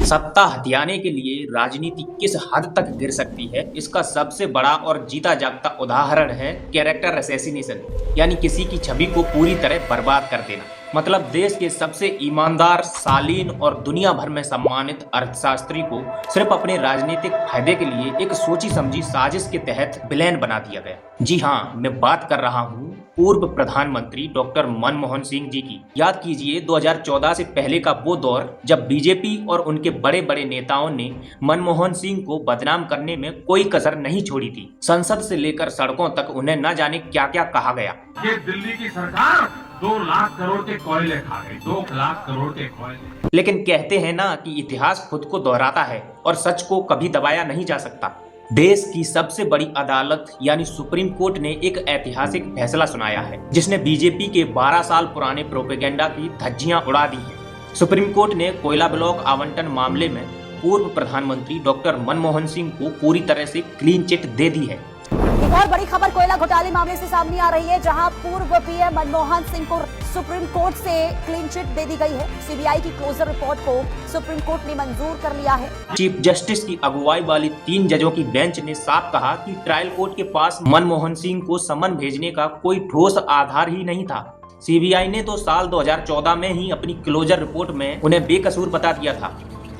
सत्ता हथियाने के लिए राजनीति किस हद तक गिर सकती है, इसका सबसे बड़ा और जीता जागता उदाहरण है कैरेक्टर असैसिनेशन, यानी किसी की छवि को पूरी तरह बर्बाद कर देना। मतलब देश के सबसे ईमानदार, शालीन और दुनिया भर में सम्मानित अर्थशास्त्री को सिर्फ अपने राजनीतिक फायदे के लिए एक सोची समझी साजिश के तहत विलेन बना दिया गया। जी हाँ, मैं बात कर रहा हूँ पूर्व प्रधानमंत्री डॉक्टर मनमोहन सिंह जी की। याद कीजिए 2014 से पहले का वो दौर जब बीजेपी और उनके बड़े बड़े नेताओं ने मनमोहन सिंह को बदनाम करने में कोई कसर नहीं छोड़ी थी। संसद से लेकर सड़कों तक उन्हें न जाने क्या क्या कहा गया। ये दिल्ली की सरकार 2 लाख करोड़ के कोयले खा गई, 2 लाख करोड़ के कोयले। लेकिन कहते हैं ना कि इतिहास खुद को दोहराता है और सच को कभी दबाया नहीं जा सकता। देश की सबसे बड़ी अदालत यानी सुप्रीम कोर्ट ने एक ऐतिहासिक फैसला सुनाया है, जिसने बीजेपी के 12 साल पुराने प्रोपेगेंडा की धज्जियां उड़ा दी हैं। सुप्रीम कोर्ट ने कोयला ब्लॉक आवंटन मामले में पूर्व प्रधानमंत्री डॉक्टर मनमोहन सिंह को पूरी तरह से क्लीन चिट दे दी है। एक और बड़ी खबर कोयला घोटाले मामले से सामने आ रही है, जहां पूर्व पीएम मनमोहन सिंह को सुप्रीम कोर्ट से क्लीन चिट दे दी गई है। सीबीआई की क्लोजर रिपोर्ट को सुप्रीम कोर्ट ने मंजूर कर लिया है। चीफ जस्टिस की अगुवाई वाली 3 जजों की बेंच ने साफ कहा कि ट्रायल कोर्ट के पास मनमोहन सिंह को समन भेजने का कोई ठोस आधार ही नहीं था। सीबीआई ने तो साल 2014 में ही अपनी क्लोजर रिपोर्ट में उन्हें बेकसूर बता दिया था,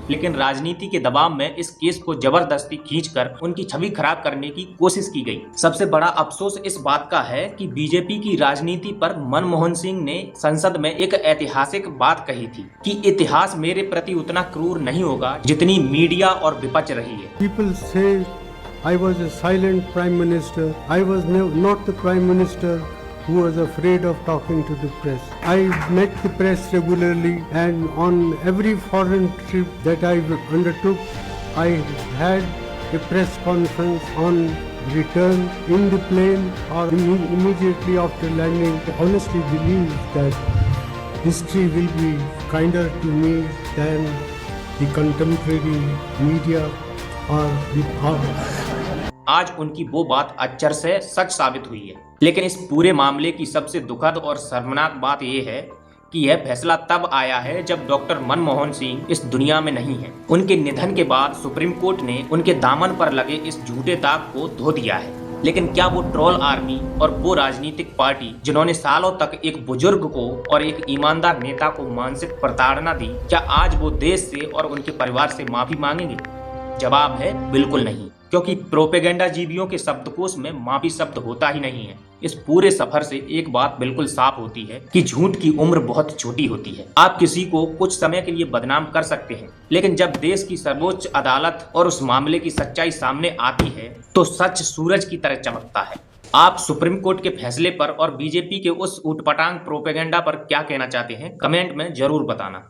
लेकिन राजनीति के दबाव में इस केस को जबरदस्ती खींचकर उनकी छवि खराब करने की कोशिश की गई। सबसे बड़ा अफसोस इस बात का है कि बीजेपी की राजनीति पर मनमोहन सिंह ने संसद में एक ऐतिहासिक बात कही थी कि इतिहास मेरे प्रति उतना क्रूर नहीं होगा जितनी मीडिया और विपक्ष रही है। People say I was a silent prime minister. I was not the prime minister who was afraid of talking to the press. I met the press regularly, and on every foreign trip that I undertook, I had a press conference on return in the plane or immediately after landing. I honestly believe that history will be kinder to me than the contemporary media or the power. आज उनकी वो बात अक्षर से सच साबित हुई है। लेकिन इस पूरे मामले की सबसे दुखद और शर्मनाक बात यह है कि यह फैसला तब आया है जब डॉक्टर मनमोहन सिंह इस दुनिया में नहीं है। उनके निधन के बाद सुप्रीम कोर्ट ने उनके दामन पर लगे इस झूठे दाग को धो दिया है। लेकिन क्या वो ट्रोल आर्मी और वो राजनीतिक पार्टी जिन्होंने सालों तक एक बुजुर्ग को और एक ईमानदार नेता को मानसिक प्रताड़ना दी, क्या आज वो देश से और उनके परिवार से माफी मांगेंगे? जवाब है बिल्कुल नहीं, क्योंकि प्रोपेगेंडा जीवियों के शब्दकोश में माफी शब्द होता ही नहीं है। इस पूरे सफर से एक बात बिल्कुल साफ होती है कि झूठ की उम्र बहुत छोटी होती है। आप किसी को कुछ समय के लिए बदनाम कर सकते हैं, लेकिन जब देश की सर्वोच्च अदालत और उस मामले की सच्चाई सामने आती है तो सच सूरज की तरह चमकता है। आप सुप्रीम कोर्ट के फैसले पर और बीजेपी के उस ऊटपटांग प्रोपेगेंडा पर क्या कहना चाहते हैं, कमेंट में जरूर बताना।